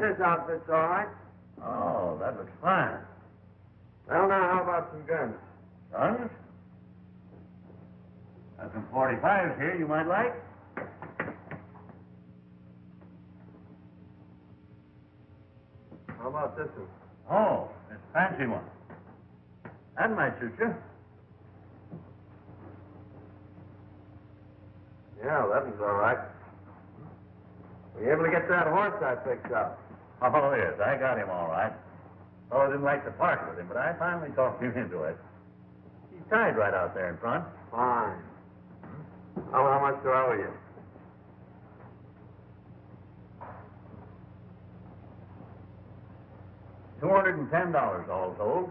this outfit's all right. Oh, that looks fine. Well, now, how about some guns? Guns? Got some 45s here you might like. How about this one? Oh, this fancy one. That might suit you. Yeah, that one's all right. Were you able to get that horse I picked up? Oh, yes, I got him all right. Oh, I didn't like to part with him, but I finally talked him into it. He's tied right out there in front. Fine. How much do I owe you? $210 all told.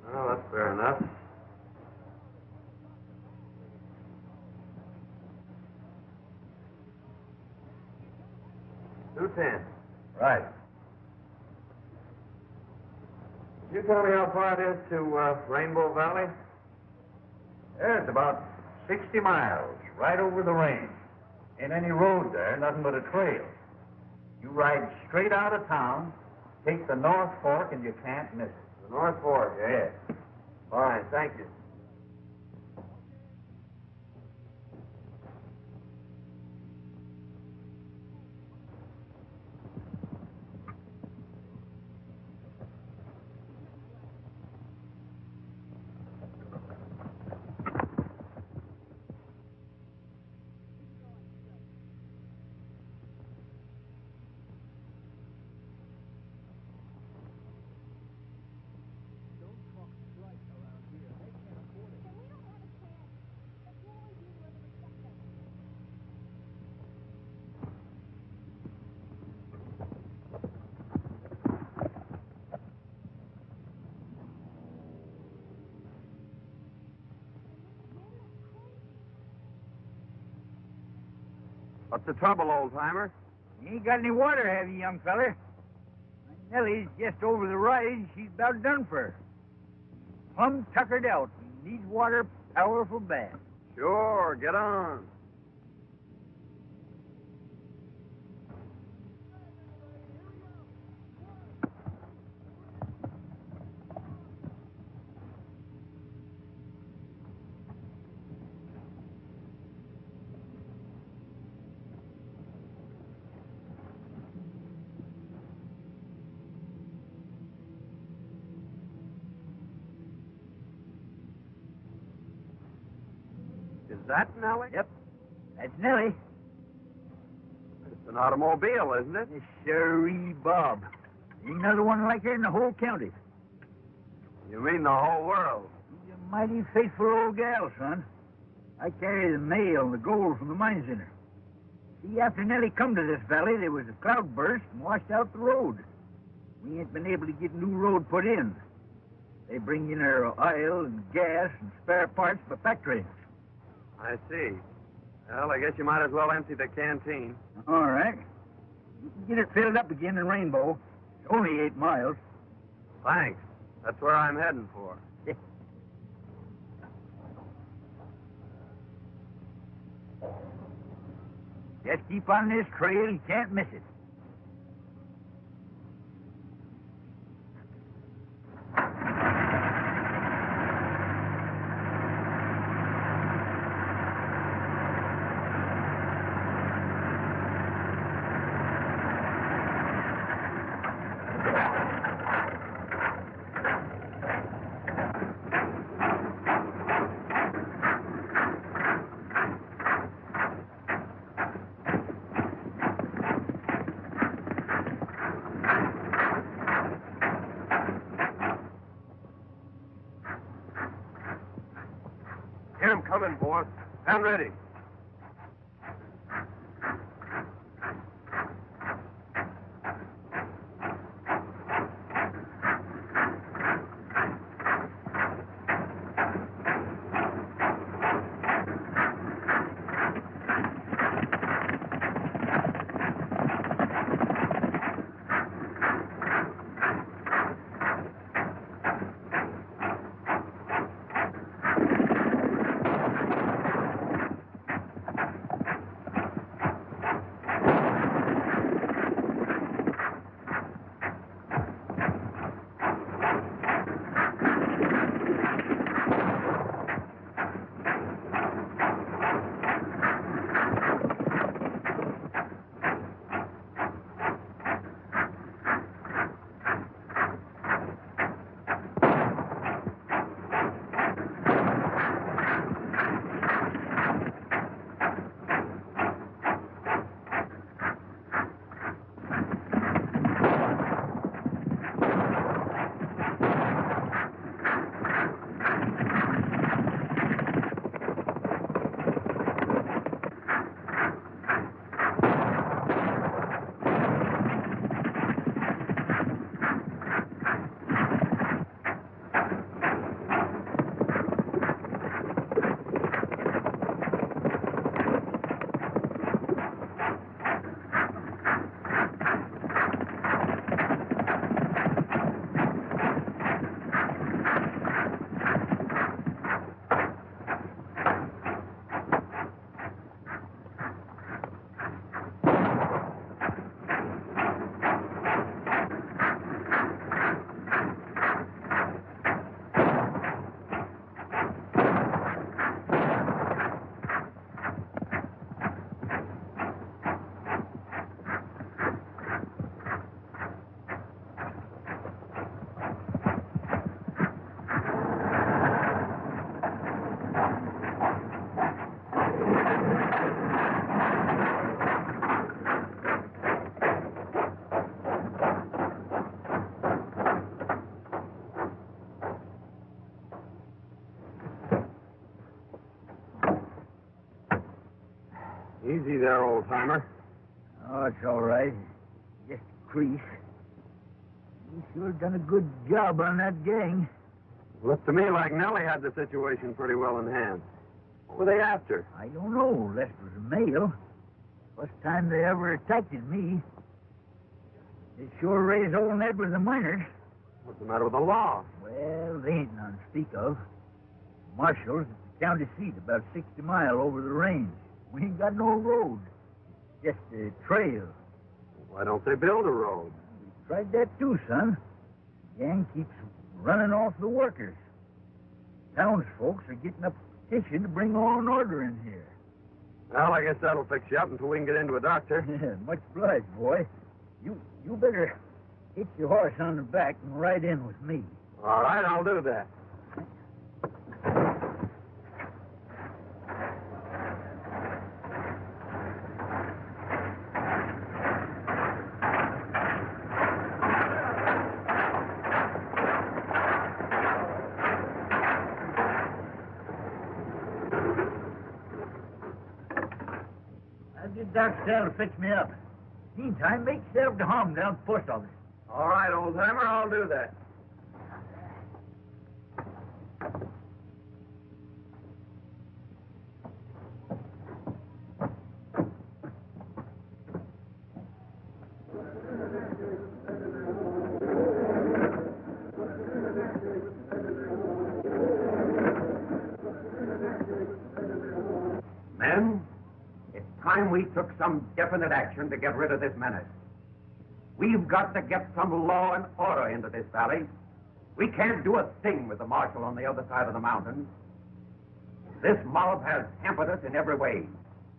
Well, that's fair enough. $210. Right. Could you tell me how far it is to Rainbow Valley? Yeah, it's about 60 miles, right over the range. Ain't any road there, nothing but a trail. You ride straight out of town, take the North Fork, and you can't miss it. The North Fork, eh? Yeah. Fine, thank you. What's the trouble, old-timer? You ain't got any water, have you, young feller? My Nellie's just over the rise. She's about done for. Plumb tuckered out. Needs water powerful bad. Sure, get on. Is that Nellie? Yep, that's Nellie. It's an automobile, isn't it? Miss Sirree Bob. Ain't another one like her in the whole county. You mean the whole world? She's a mighty faithful old gal, son. I carry the mail and the gold from the mines in her. See, after Nellie come to this valley, there was a cloudburst and washed out the road. We ain't been able to get new road put in. They bring in her oil and gas and spare parts by pack trains. I see. Well, I guess you might as well empty the canteen. All right. You can get it filled up again in Rainbow. It's only 8 miles. Thanks. That's where I'm heading for. Just keep on this trail. You can't miss it. Here I'm coming, boss. Stand ready. Easy there, old-timer. Oh, it's all right. Just a crease. You sure done a good job on that gang. Looked to me like Nellie had the situation pretty well in hand. What were they after? I don't know, unless it was a male. First time they ever attacked me. They sure raised old Ned with the miners. What's the matter with the law? Well, they ain't none to speak of. Marshall's at the county seat, about 60 mile over the range. We ain't got no road. Just a trail. Why don't they build a road? We tried that too, son. Gang keeps running off the workers. Townsfolk are getting up a petition to bring law and order in here. Well, I guess that'll fix you up until we can get into a doctor. Much obliged, boy. You better hit your horse on the back and ride in with me. All right, I'll do that. I'll get Doc Sal to fix me up. Meantime, make yourself to home down at the post office. All right, old-timer, I'll do that. Men, it's time we took some definite action to get rid of this menace. We've got to get some law and order into this valley. We can't do a thing with the marshal on the other side of the mountain. This mob has hampered us in every way.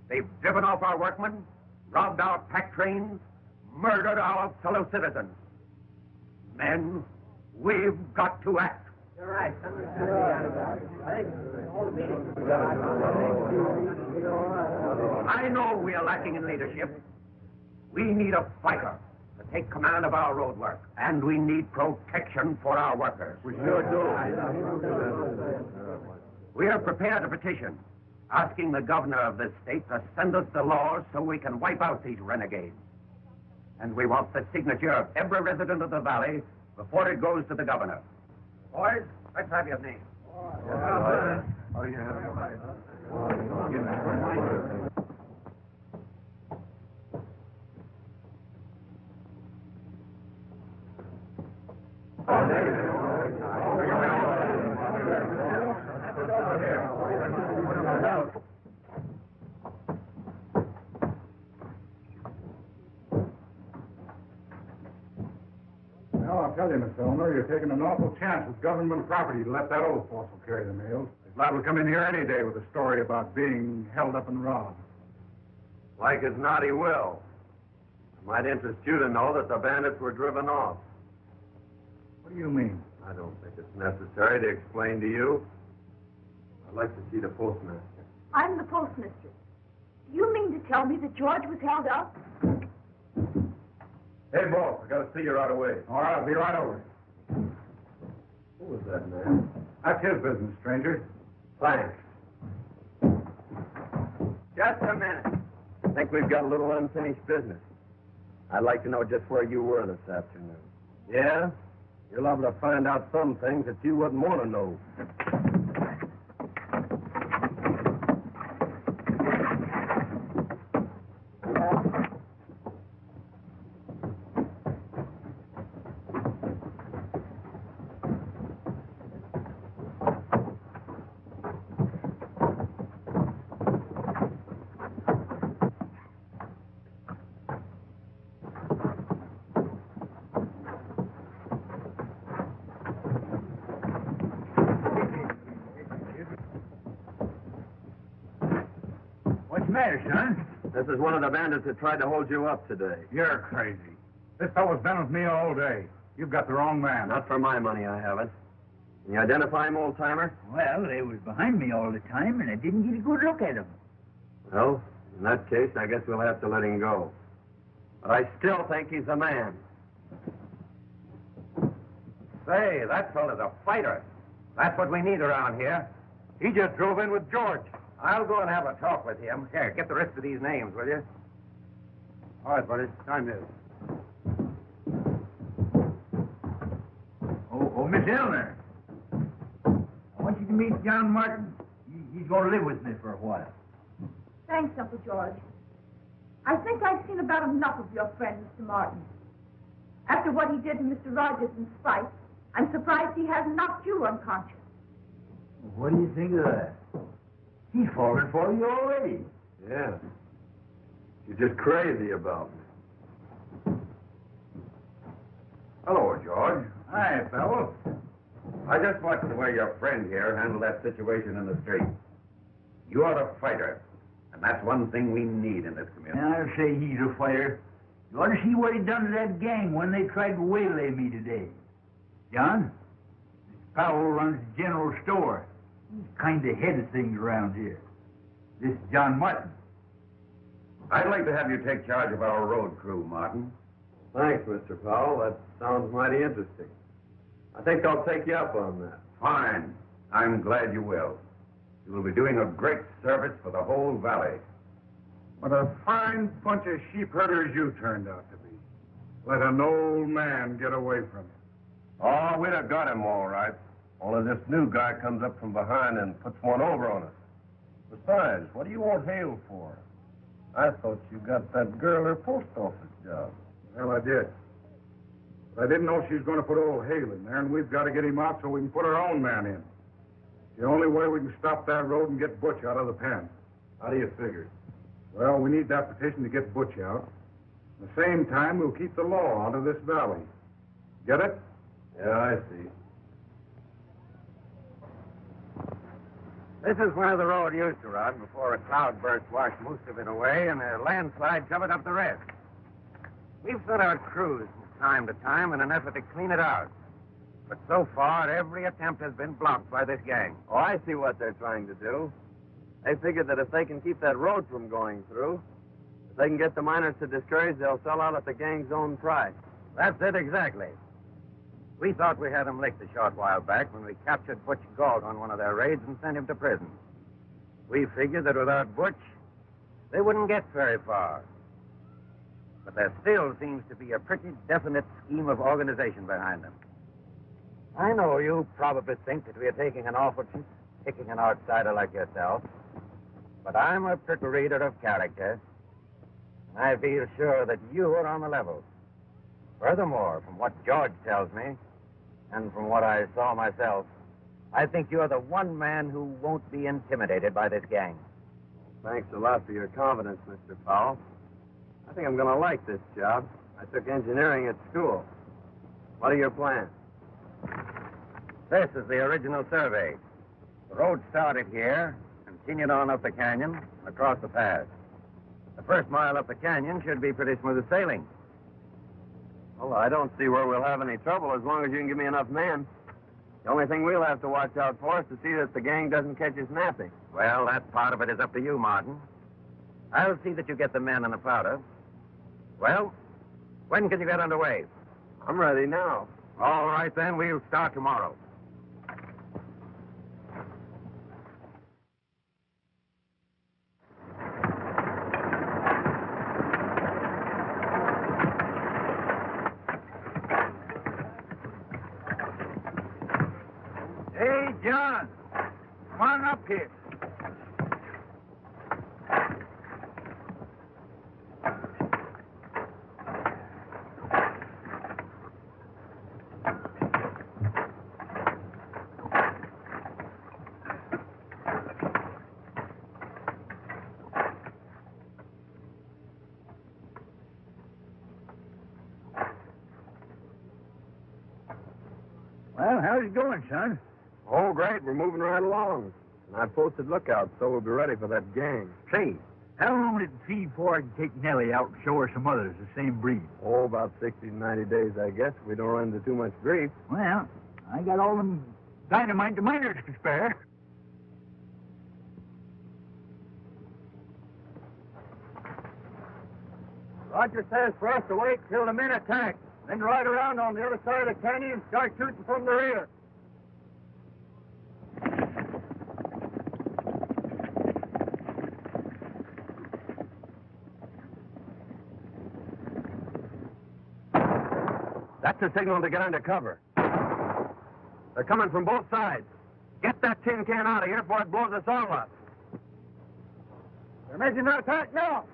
They've driven off our workmen, robbed our pack trains, murdered our fellow citizens. Men, we've got to act. You're right. I know we are lacking in leadership. We need a fighter to take command of our road work, and we need protection for our workers. We sure do. We have prepared a petition asking the governor of this state to send us the laws so we can wipe out these renegades. And we want the signature of every resident of the valley before it goes to the governor. Boys, let's have your name. Oh, yeah. Well, I'll tell you, Mr. Elmer, you're taking an awful chance with government property to let that old fossil carry the mails. He's liable to come in here any day with a story about being held up and robbed. Like as not, he will. It might interest you to know that the bandits were driven off. What do you mean? I don't think it's necessary to explain to you. I'd like to see the postmaster. I'm the postmistress. Do you mean to tell me that George was held up? Hey, boss, I gotta see you right away. All right, I'll be right over. Who was that man? That's his business, stranger. Thanks. Just a minute. I think we've got a little unfinished business. I'd like to know just where you were this afternoon. Yeah? You're liable to find out some things that you wouldn't want to know. What's the matter, son? This is one of the bandits that tried to hold you up today. You're crazy. This fellow's been with me all day. You've got the wrong man. Not for my money, I haven't. Can you identify him, old-timer? Well, they was behind me all the time, and I didn't get a good look at them. Well, in that case, I guess we'll have to let him go. But I still think he's a man. Say, that fellow's a fighter. That's what we need around here. He just drove in with George. I'll go and have a talk with him. Here, get the rest of these names, will you? All right, buddy. Time is. Oh, Miss Elner. I want you to meet John Martin. He's going to live with me for a while. Thanks, Uncle George. I think I've seen about enough of your friend, Mr. Martin. After what he did to Mr. Rogers in spite, I'm surprised he hasn't knocked you unconscious. What do you think of that? He's fallen for you already. Yeah. You're just crazy about me. Hello, George. Hi, fellow. I just watched the way your friend here handled that situation in the street. You are a fighter, and that's one thing we need in this community. I'll say he's a fighter. You ought to see what he done to that gang when they tried to waylay me today. John, this Powell runs the general store. He's kind of head of things around here. This is John Martin. I'd like to have you take charge of our road crew, Martin. Thanks, Mr. Powell. That sounds mighty interesting. I think I'll take you up on that. Fine. I'm glad you will. You will be doing a great service for the whole valley. What a fine bunch of sheep herders you turned out to be. Let an old man get away from you. Oh, we'd have got him all right. Only this new guy comes up from behind and puts one over on us. Besides, what do you want Hale for? I thought you got that girl her post office job. Well, I did. But I didn't know she was going to put old Hale in there, and we've got to get him out so we can put our own man in. The only way we can stop that road and get Butch out of the pen. How do you figure? Well, we need that petition to get Butch out. At the same time, we'll keep the law out of this valley. Get it? Yeah, I see. This is where the road used to run before a cloudburst washed most of it away and a landslide covered up the rest. We've sent out crews from time to time in an effort to clean it out. But so far, every attempt has been blocked by this gang. Oh, I see what they're trying to do. They figure that if they can keep that road from going through, if they can get the miners to discourage, they'll sell out at the gang's own price. That's it, exactly. We thought we had him licked a short while back when we captured Butch Galt on one of their raids and sent him to prison. We figured that without Butch, they wouldn't get very far. But there still seems to be a pretty definite scheme of organization behind them. I know you probably think that we are taking an awful chance picking an outsider like yourself, but I'm a pretty reader of character, and I feel sure that you are on the level. Furthermore, from what George tells me, and from what I saw myself, I think you're the one man who won't be intimidated by this gang. Thanks a lot for your confidence, Mr. Powell. I think I'm going to like this job. I took engineering at school. What are your plans? This is the original survey. The road started here, continued on up the canyon, and across the pass. The first mile up the canyon should be pretty smooth sailing. Well, I don't see where we'll have any trouble as long as you can give me enough men. The only thing we'll have to watch out for is to see that the gang doesn't catch us napping. Well, that part of it is up to you, Martin. I'll see that you get the men and the powder. Well, when can you get underway? I'm ready now. All right, then. We'll start tomorrow. Hey, John. Come on up here. Well, how's it going, son? Oh, great. We're moving right along. And I posted lookouts, so we'll be ready for that gang. Say, how long would it be before I can take Nellie out and show her some others the same breed? Oh, about 60 to 90 days, I guess, if we don't run into too much grief. Well, I got all them dynamite the miners can spare. Roger says for us to wait till the men attack, then ride around on the other side of the canyon and start shooting from the rear. a signal to get under cover. They're coming from both sides. Get that tin can out of here before it blows us all up. They're making an attack now.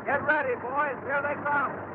Get ready, boys. Here they come.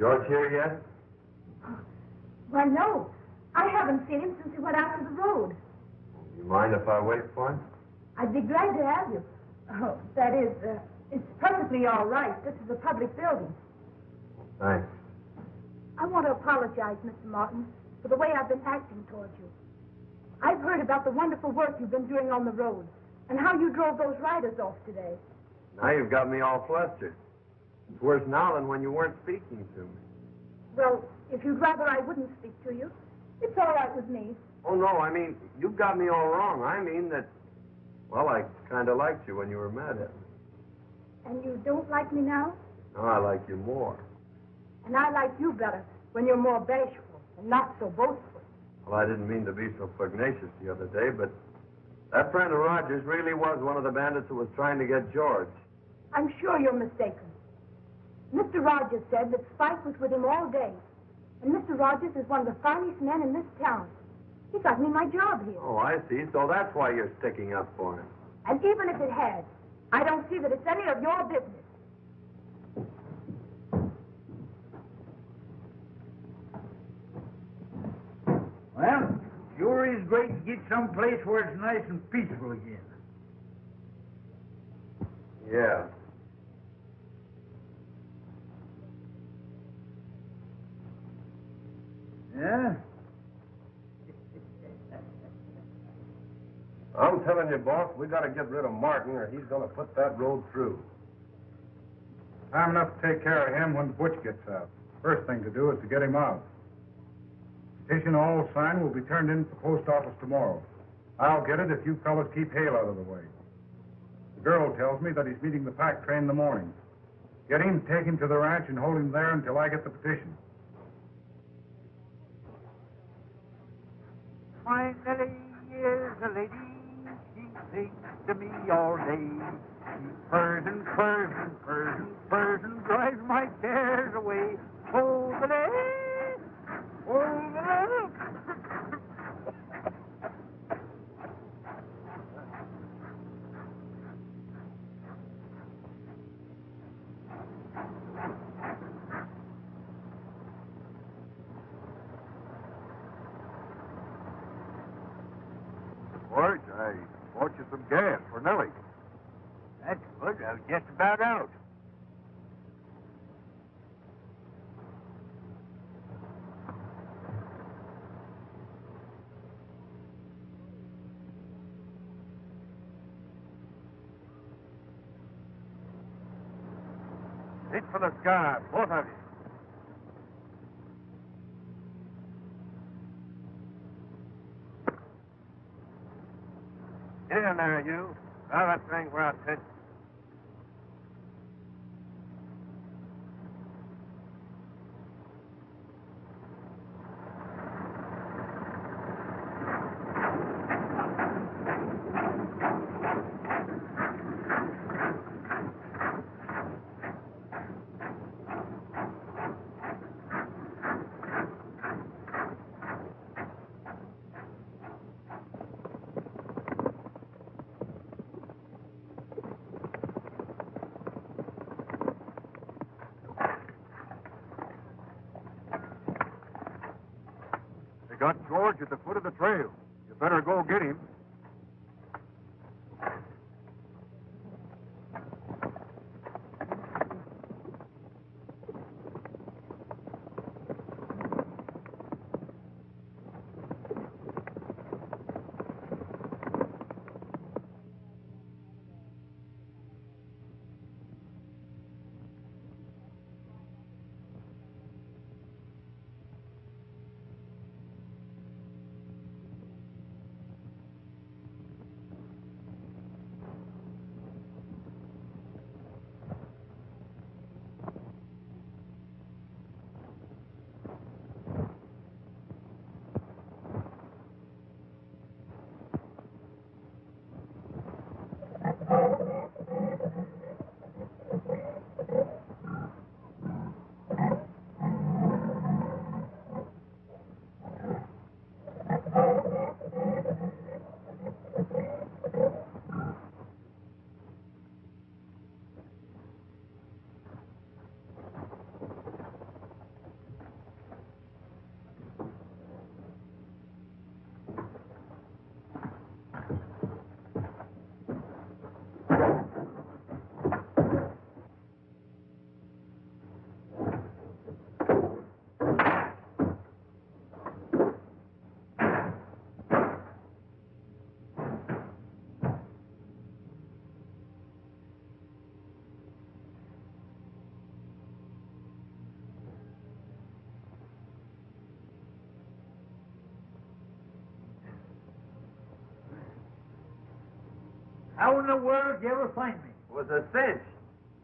George here yet? Why, no. I haven't seen him since he went out to the road. You mind if I wait for him? I'd be glad to have you. Oh, that is, it's perfectly all right. This is a public building. Thanks. I want to apologize, Mr. Martin, for the way I've been acting towards you. I've heard about the wonderful work you've been doing on the road and how you drove those riders off today. Now you've got me all flustered. It's worse now than when you weren't speaking to me. Well, if you'd rather I wouldn't speak to you, it's all right with me. Oh, no, I mean, you've got me all wrong. I mean that, well, I kind of liked you when you were mad at me. And you don't like me now? Now I like you more. And I like you better when you're more bashful and not so boastful. Well, I didn't mean to be so pugnacious the other day, but that friend of Roger's really was one of the bandits who was trying to get George. I'm sure you're mistaken. Mr. Rogers said that Spike was with him all day. And Mr. Rogers is one of the finest men in this town. He got me my job here. Oh, I see. So that's why you're sticking up for him. And even if it had, I don't see that it's any of your business. Well, sure is great to get someplace where it's nice and peaceful again. Yeah. Yeah? I'm telling you, boss, we got to get rid of Martin or he's going to put that road through. Time enough to take care of him when Butch gets out. First thing to do is to get him out. Petition all signed will be turned in at the post office tomorrow. I'll get it if you fellas keep Hale out of the way. The girl tells me that he's meeting the pack train in the morning. Get him, take him to the ranch, and hold him there until I get the petition. My Nellie is a lady. She sings to me all day. She purrs and purrs and purrs and purrs and drives my cares away. Oh, the day! Oh, the day! George, I bought you some gas for Nellie. That's good. I was just about out. Hit for the sky, both of you. Get in there, you. Now that thing we're out, Ted. They got George at the foot of the trail. You better go get him. How in the world did you ever find me? It was a cinch.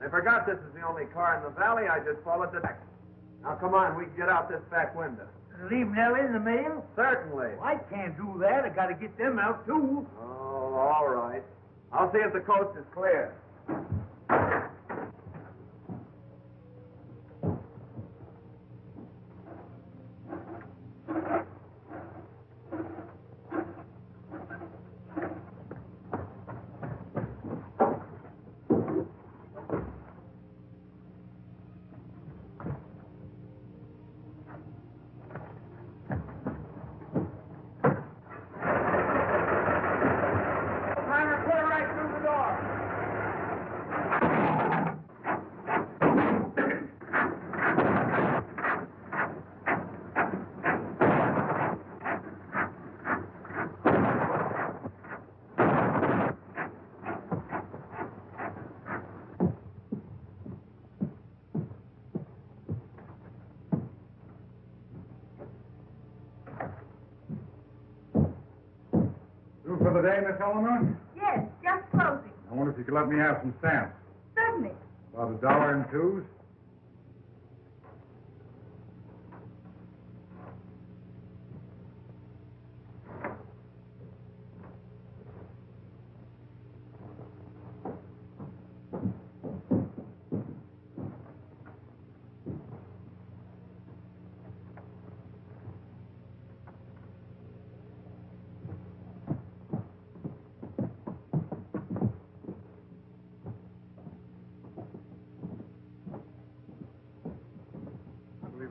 They forgot this is the only car in the valley. I just followed the back. Now, come on. We can get out this back window. Leave Nellie in the mail? Certainly. Well, I can't do that. I got to get them out, too. Oh, all right. I'll see if the coast is clear. Climber, clear right through the door. for the day, Miss Eleanor? Yes, just closing. I wonder if you could let me have some stamps. Certainly. About $1 in twos.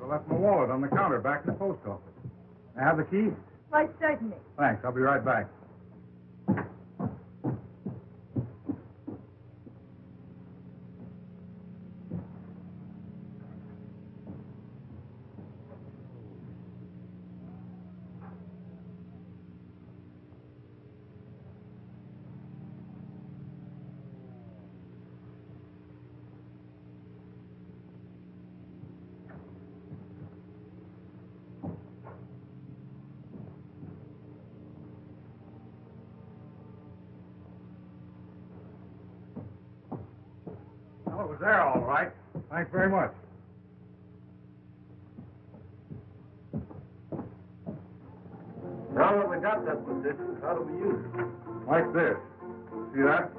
I left my wallet on the counter back in the post office. May I have the key? Why, certainly. Thanks. I'll be right back. Well, it was there all right. Thanks very much. Now that we got that position, how do we use it? Like this. See that?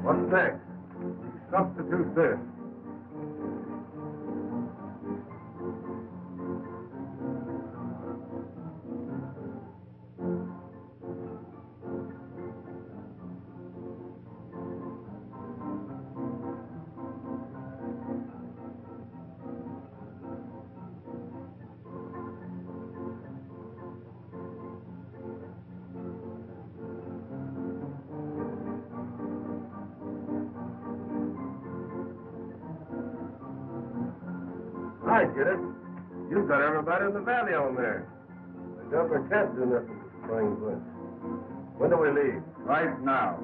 What's next? Substitute this. I get it. You've got everybody in the valley on there. The governor can't do nothing to spring Butch. When do we leave? Right now.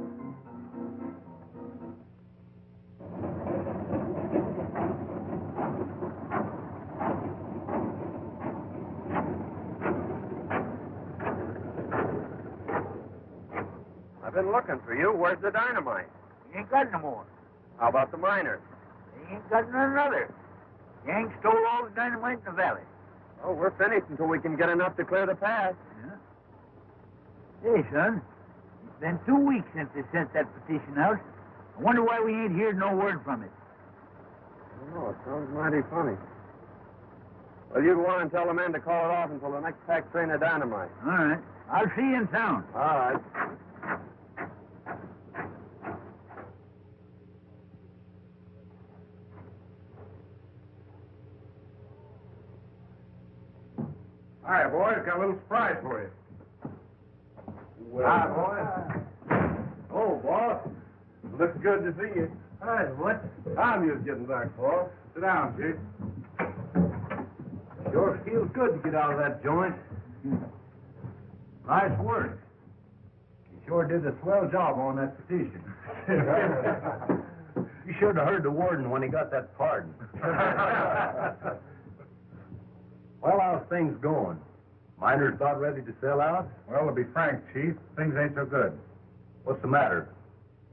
I've been looking for you. Where's the dynamite? We ain't got no more. How about the miners? They ain't got none other. Yank stole all the dynamite in the valley. Oh, we're finished until we can get enough to clear the pass. Yeah. Hey, son, it's been 2 weeks since they sent that petition out. I wonder why we ain't heard no word from it. I don't know. It sounds mighty funny. Well, you go on and tell the men to call it off until the next pack train of dynamite. All right. I'll see you in town. All right. Hi, boys. Got a little surprise for you. Well, hi, boy. Oh, boss. Looks good to see you. Hi, what? I'm just getting back, boss. Sit down, Chief. Sure feels good to get out of that joint. Nice work. You sure did a swell job on that petition. You should have heard the warden when he got that pardon. Well, how's things going? Miners about ready to sell out? Well, to be frank, Chief, things ain't so good. What's the matter?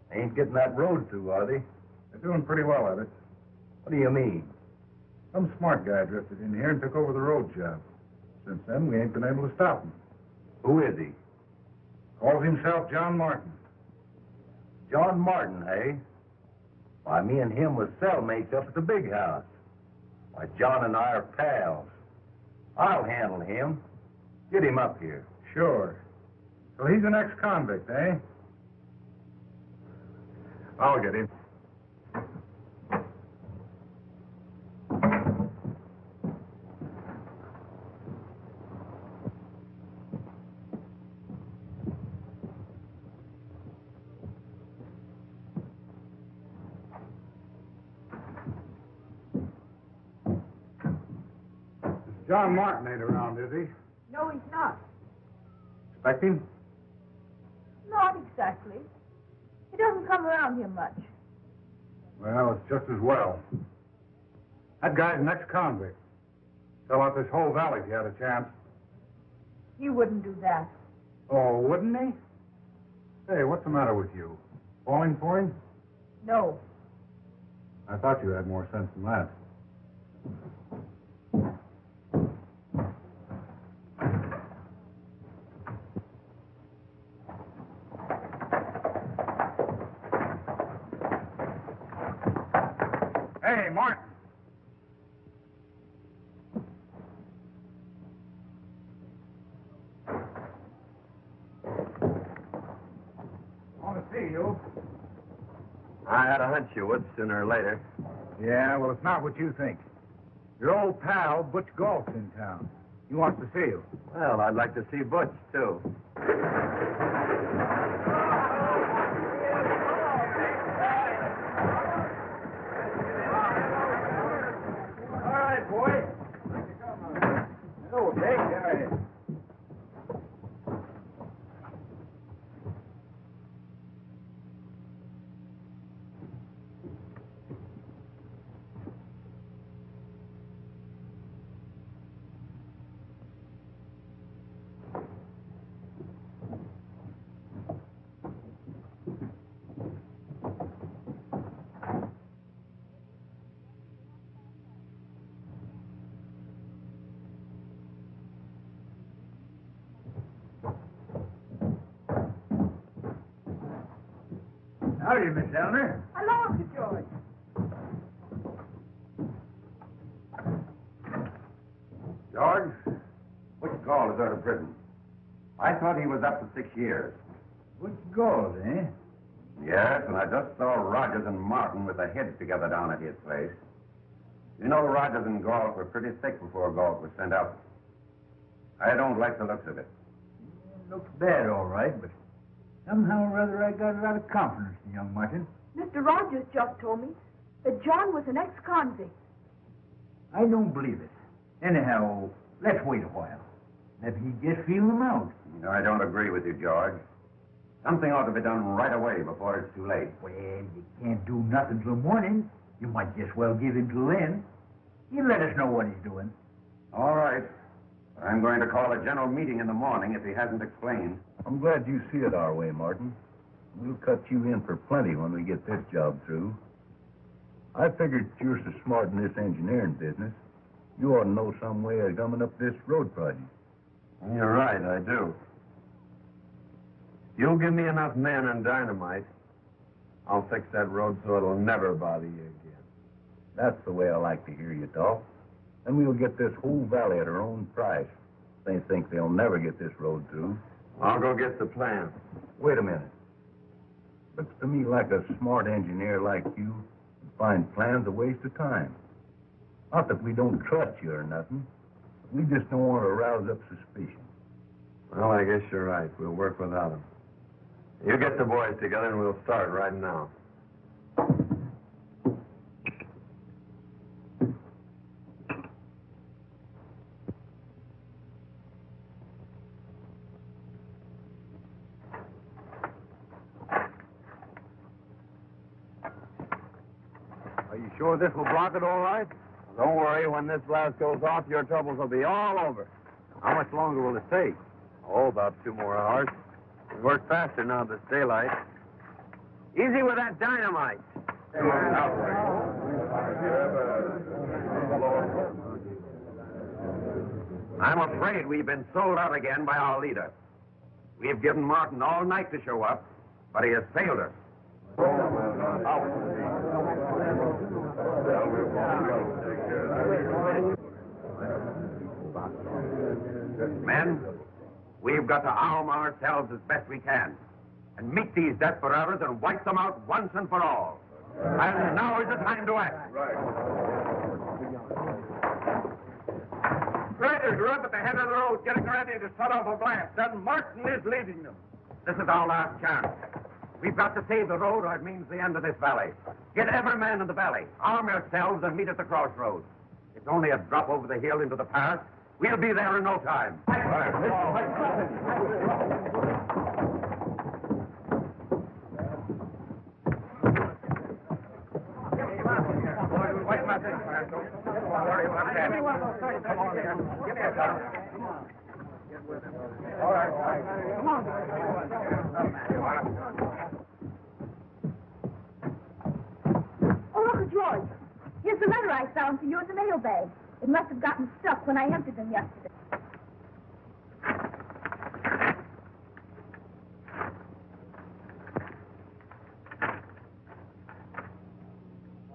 They ain't getting that road through, are they? They're doing pretty well at it. What do you mean? Some smart guy drifted in here and took over the road job. Since then, we ain't been able to stop him. Who is he? Calls himself John Martin. John Martin, eh? Why, me and him was cellmates up at the big house. Why, John and I are pals. I'll handle him. Get him up here. Sure. So he's an ex-convict, eh? I'll get him. John Martin ain't around, is he? No, he's not. Expect him? Not exactly. He doesn't come around here much. Well, it's just as well. That guy's an ex-convict. Sell out this whole valley if you had a chance. He wouldn't do that. Oh, wouldn't he? Hey, what's the matter with you? Falling for him? No. I thought you had more sense than that. Hey, Martin. Want to see you. I had a hunch you would sooner or later. Yeah, well, it's not what you think. Your old pal, Butch Galt's in town. He wants to see you. Well, I'd like to see Butch, too. All right, boy. Hello, Dick. Howdy, Miss Elmer. Hello, Uncle George. George, Butch Galt is out of prison. I thought he was up to 6 years. Butch Galt, eh? Yes, and I just saw Rogers and Martin with their heads together down at his place. You know, Rogers and Galt were pretty thick before Galt was sent up. I don't like the looks of it. It looks bad, all right, but somehow or other I got a lot of confidence in young Martin. Mr. Rogers just told me that John was an ex-convict. I don't believe it. Anyhow, let's wait a while. Let me just feel him out. No, I don't agree with you, George. Something ought to be done right away before it's too late. Well, you can't do nothing till morning. You might just well give him till then. You let us know what he's doing. All right. I'm going to call a general meeting in the morning if he hasn't explained. I'm glad you see it our way, Martin. We'll cut you in for plenty when we get this job through. I figured you're so smart in this engineering business, you ought to know some way of gumming up this road project. You're right, I do. You'll give me enough men and dynamite, I'll fix that road so it'll never bother you again. That's the way I like to hear you talk. And we'll get this whole valley at our own price. They think they'll never get this road through. I'll go get the plan. Wait a minute. Looks to me like a smart engineer like you would find plans a waste of time. Not that we don't trust you or nothing. We just don't want to rouse up suspicion. Well, I guess you're right. We'll work without him. You get the boys together and we'll start right now. Are you sure this will block it all right? Don't worry. When this blast goes off, your troubles will be all over. How much longer will it take? Oh, about 2 more hours. We work faster now this daylight. Easy with that dynamite. I'm afraid we've been sold out again by our leader. We've given Martin all night to show up, but he has failed us. Men, we've got to arm ourselves as best we can and meet these desperados and wipe them out once and for all. And now is the time to act. Riders are up at the head of the road getting ready to set off a blast, and Martin is leading them. This is our last chance. We've got to save the road or it means the end of this valley. Get every man in the valley. Arm yourselves and meet at the crossroads. It's only a drop over the hill into the pass, We'll be there in no time. Oh, Uncle George, here's the letter I found for you in the mail bag. It must have gotten stuck when I emptied them yesterday.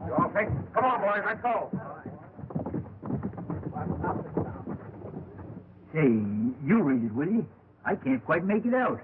You all think? Come on, boys, let's go. Say, you read it, will you? I can't quite make it out.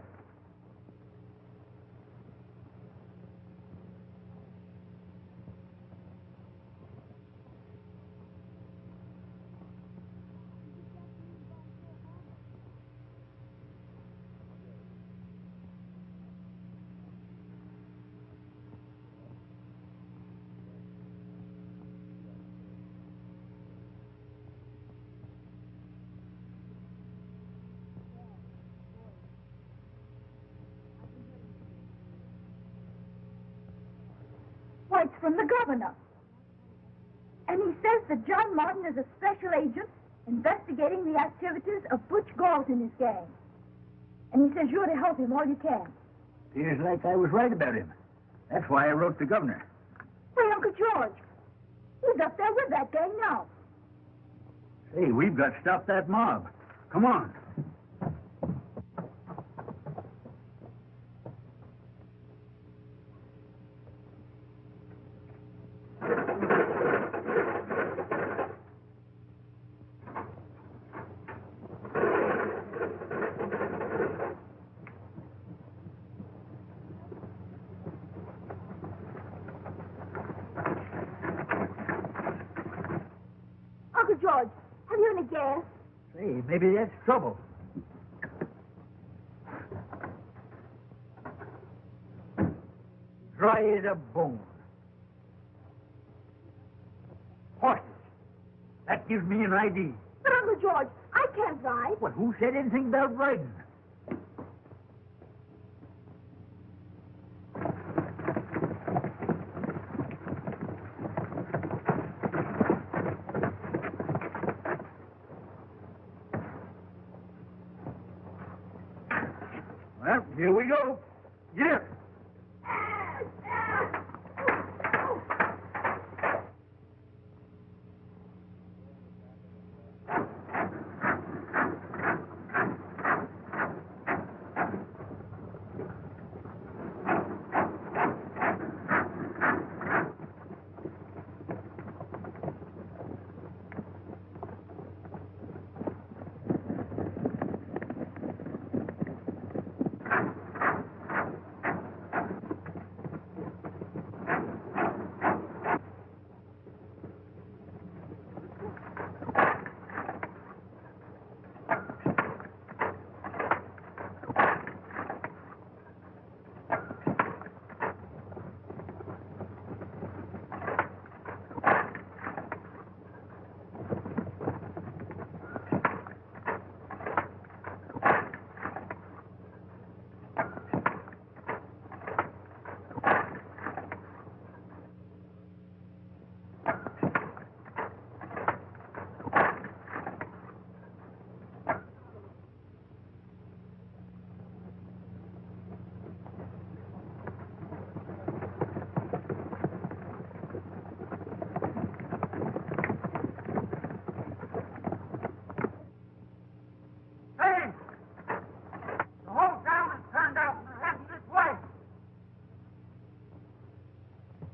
Why, it's from the governor. And he says that John Martin is a special agent investigating the activities of Butch Galt and his gang. And he says you're to help him all you can. Feels like I was right about him. That's why I wrote the governor. Hey, Uncle George, he's up there with that gang now. Say, we've got to stop that mob. Come on. Uncle George, have you any gas? Say, maybe that's trouble. Dry as a bone. Horses. That gives me an idea. But, Uncle George, I can't ride. Well, who said anything about riding? Well, here we go. Get up.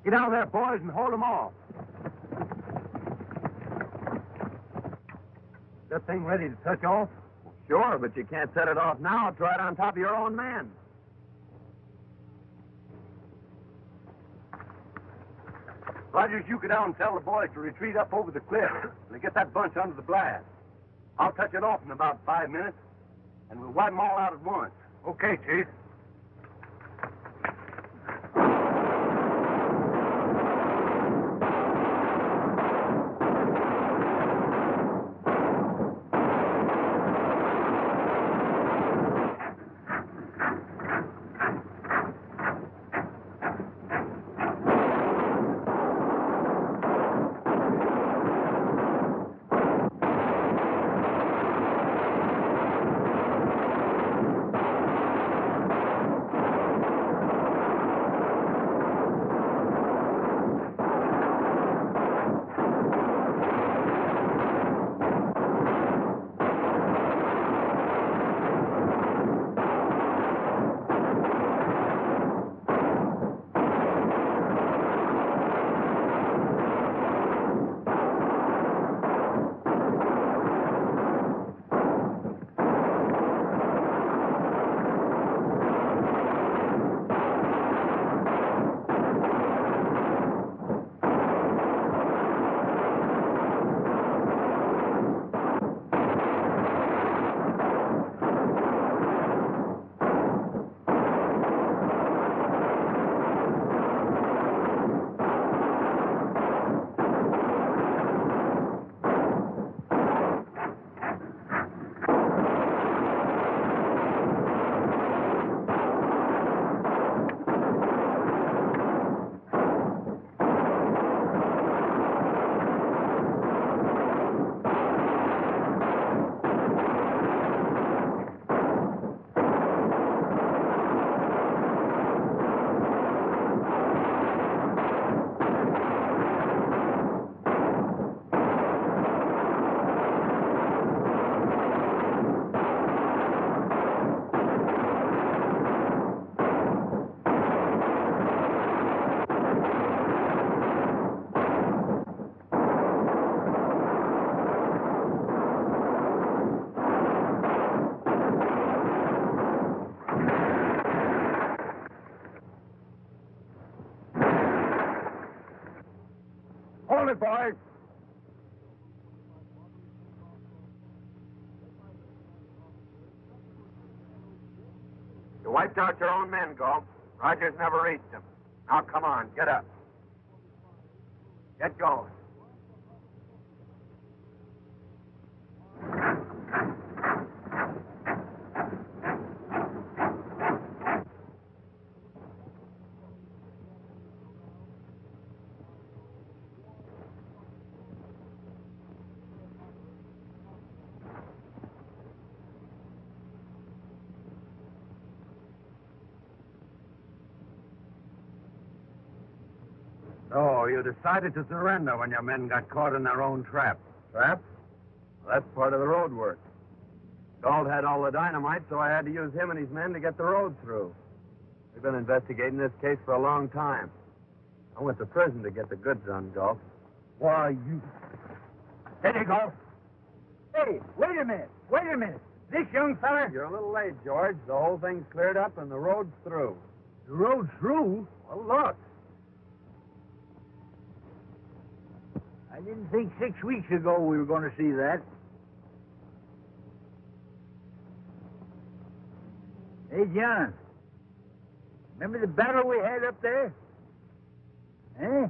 Get out there, boys, and hold them off. That thing ready to touch off? Sure, but you can't set it off now. Try it on top of your own man. Rogers, you go down and tell the boys to retreat up over the cliff and get that bunch under the blast. I'll touch it off in about 5 minutes, and we'll wipe them all out at once. Okay, Chief. Hold it, boys. You wiped out your own men, Galt. Rogers never reached them. Now, come on, get up. Get going. So, you decided to surrender when your men got caught in their own trap. Trap? Well, that's part of the road work. Galt had all the dynamite, so I had to use him and his men to get the road through. We've been investigating this case for a long time. I went to prison to get the goods on Galt. Why, you... Steady, Galt. Hey, wait a minute. This young fella... You're a little late, George. The whole thing's cleared up and the road's through. The road's through? Well, look. I didn't think 6 weeks ago we were going to see that. Hey, John. Remember the battle we had up there? Eh?